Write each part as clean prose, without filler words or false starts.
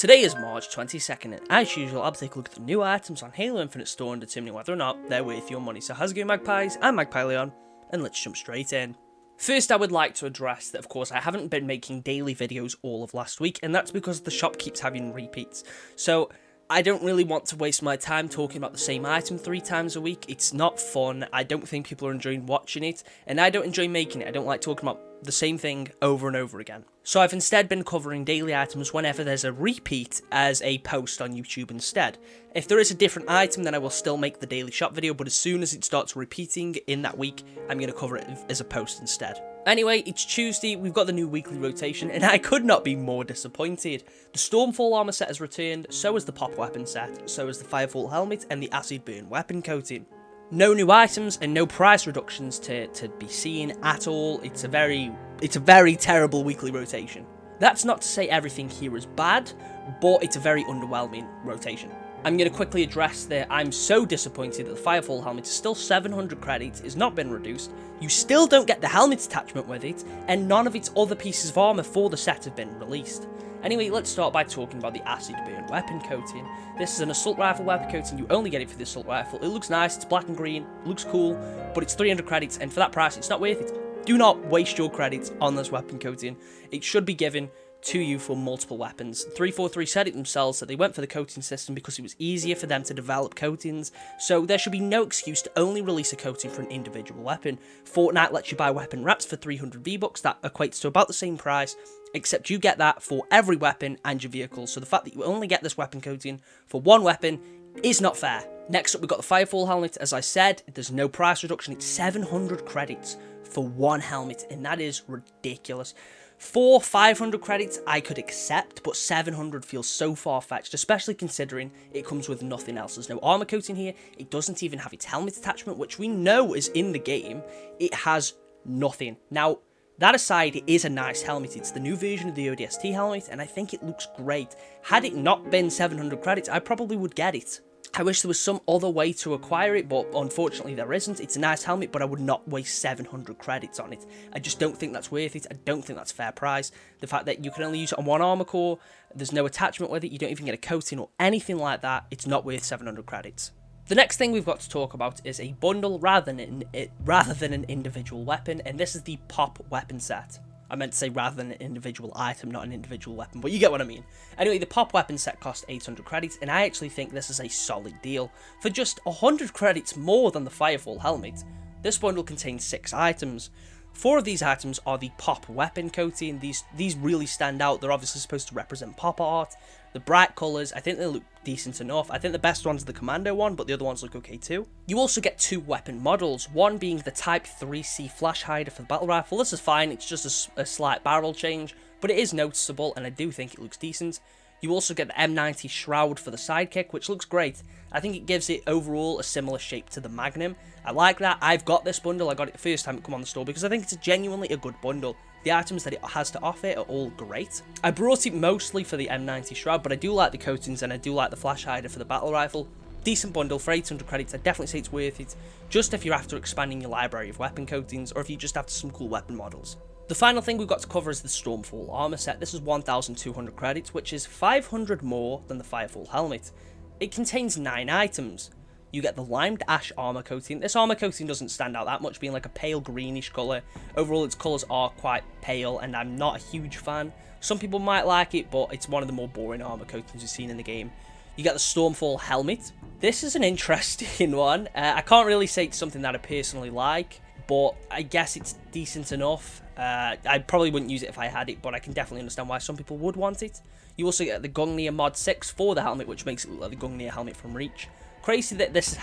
Today is March 22nd, and as usual, I'll take a look at the new items on Halo Infinite Store and determining whether or not they're worth your money. So how's it going, Magpies? I'm Magpie Leon, and let's jump straight in. First, I would like to address that, of course, I haven't been making daily videos all of last week, and that's because the shop keeps having repeats. So I don't really want to waste my time talking about the same item 3 times a week. It's not fun. I don't think people are enjoying watching it, and I don't enjoy making it. I don't like talking about the same thing over and over again. So I've instead been covering daily items whenever there's a repeat as a post on YouTube instead. If there is a different item, then I will still make the daily shop video, but as soon as it starts repeating in that week, I'm going to cover it as a post instead. Anyway, it's Tuesday, we've got the new weekly rotation, and I could not be more disappointed. The Stormfall Armor Set has returned, so has the Pop Weapon Set, so has the Firefall Helmet, and the Acid Burn Weapon Coating. No new items and no price reductions to be seen at all. It's a very terrible weekly rotation. That's not to say everything here is bad, but it's a very underwhelming rotation. I'm going to quickly address that I'm so disappointed that the Firefall helmet is still 700 credits, it's not been reduced, you still don't get the helmet attachment with it, and none of its other pieces of armour for the set have been released. Anyway, let's start by talking about the Acid Burn Weapon Coating. This is an assault rifle weapon coating, you only get it for the assault rifle. It looks nice, it's black and green, looks cool, but it's 300 credits, and for that price, it's not worth it. Do not waste your credits on this weapon coating. It should be given to you for multiple weapons. 343 said it themselves that they went for the coating system because it was easier for them to develop coatings, so there should be no excuse to only release a coating for an individual weapon. Fortnite lets you buy weapon wraps for 300 V-Bucks, that equates to about the same price, except you get that for every weapon and your vehicle, so the fact that you only get this weapon coating for one weapon is not fair. Next up, we've got the Firefall helmet. As I said, there's no price reduction, it's 700 credits for one helmet, and that is ridiculous. For 500 credits, I could accept, but 700 feels so far-fetched, especially considering it comes with nothing else. There's no armor coating here, it doesn't even have its helmet attachment, which we know is in the game. It has nothing. Now, that aside, it is a nice helmet. It's the new version of the ODST helmet, and I think it looks great. Had it not been 700 credits, I probably would get it. I wish there was some other way to acquire it, but unfortunately there isn't. It's a nice helmet, but I would not waste 700 credits on it. I just don't think that's worth it. I don't think that's a fair price. The fact that you can only use it on one armor core, there's no attachment with it, you don't even get a coating or anything like that, it's not worth 700 credits. The next thing we've got to talk about is a bundle rather than an individual weapon, and this is the Pop Weapon Set. I meant to say rather than an individual item, not an individual weapon, but you get what I mean. Anyway, the Pop Weapon Set cost 800 credits, and I actually think this is a solid deal. For just 100 credits more than the Firefall helmet, this bundle contains 6 items. 4 of these items are the Pop Weapon Coating. These really stand out. They're obviously supposed to represent pop art. The bright colours, I think they look decent enough. I think the best one's the Commando one, but the other ones look okay too. You also get 2 weapon models, one being the Type 3C flash hider for the battle rifle. This is fine, it's just a slight barrel change, but it is noticeable and I do think it looks decent. You also get the M90 Shroud for the sidekick, which looks great. I think it gives it overall a similar shape to the Magnum. I like that. I've got this bundle. I got it the first time it came on the store because I think it's genuinely a good bundle. The items that it has to offer are all great. I brought it mostly for the M90 Shroud, but I do like the coatings and I do like the flash hider for the battle rifle. Decent bundle for 800 credits. I definitely say it's worth it, just if you're after expanding your library of weapon coatings or if you're just after some cool weapon models. The final thing we've got to cover is the Stormfall Armor Set. This is 1,200 credits, which is 500 more than the Firefall helmet. It contains 9 items. You get the Limed Ash armor coating. This armor coating doesn't stand out that much, being like a pale greenish colour. Overall, its colours are quite pale, and I'm not a huge fan. Some people might like it, but it's one of the more boring armor coatings you've seen in the game. You get the Stormfall helmet. This is an interesting one. I can't really say it's something that I personally like, but I guess it's decent enough. I probably wouldn't use it if I had it, but I can definitely understand why some people would want it. You also get the Gungnir Mod 6 for the helmet, which makes it look like the Gungnir helmet from Reach. Crazy that this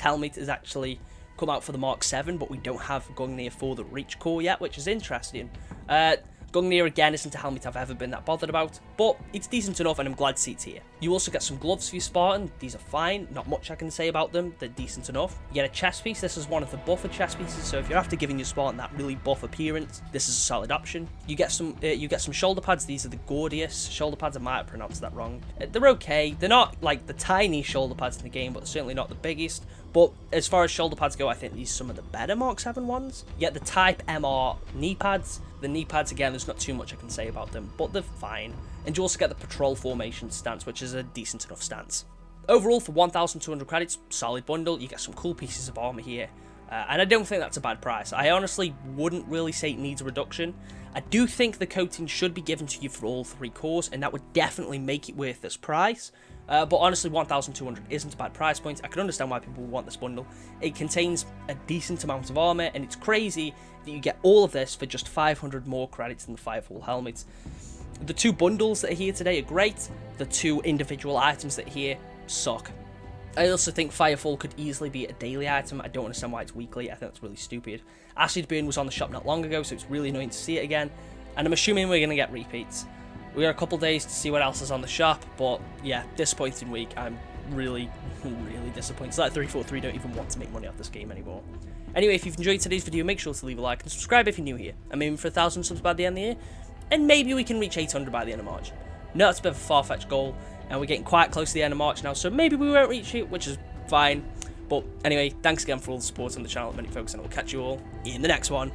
helmet has actually come out for the Mark 7, but we don't have Gungnir for the Reach core yet, which is interesting. Gungnir, again, isn't a helmet I've ever been that bothered about, but it's decent enough and I'm glad to see it's here. You also get some gloves for your Spartan. These are fine, not much I can say about them, they're decent enough. You get a chest piece. This is one of the buffer chest pieces, so if you're after giving your Spartan that really buff appearance, this is a solid option. You get some shoulder pads. These are the Gordius shoulder pads. I might have pronounced that wrong. They're okay. They're not like the tiny shoulder pads in the game, but they're certainly not the biggest. But as far as shoulder pads go, I think these are some of the better Mark 7 ones. Yet the Type MR knee pads, again, there's not too much I can say about them, but they're fine. And you also get the patrol formation stance, which is a decent enough stance. Overall, for 1,200 credits, solid bundle. You get some cool pieces of armor here. And I don't think that's a bad price. I honestly wouldn't really say it needs a reduction. I do think the coating should be given to you for all 3 cores, and that would definitely make it worth this price. But honestly, 1,200 isn't a bad price point. I can understand why people want this bundle. It contains a decent amount of armor, and it's crazy that you get all of this for just 500 more credits than the Firefall helmets. The 2 bundles that are here today are great. The 2 individual items that are here suck. I also think Firefall could easily be a daily item. I don't understand why it's weekly. I think that's really stupid. Acid Burn was on the shop not long ago, so it's really annoying to see it again. And I'm assuming we're going to get repeats. We got a couple days to see what else is on the shop, but yeah, disappointing week. I'm really, really disappointed. So that 343 don't even want to make money off this game anymore. Anyway, if you've enjoyed today's video, make sure to leave a like and subscribe if you're new here. I'm aiming for 1,000 subs by the end of the year, and maybe we can reach 800 by the end of March. No, it's a bit of a far-fetched goal, and we're getting quite close to the end of March now, so maybe we won't reach it, which is fine. But anyway, thanks again for all the support on the channel, many folks, and I will catch you all in the next one.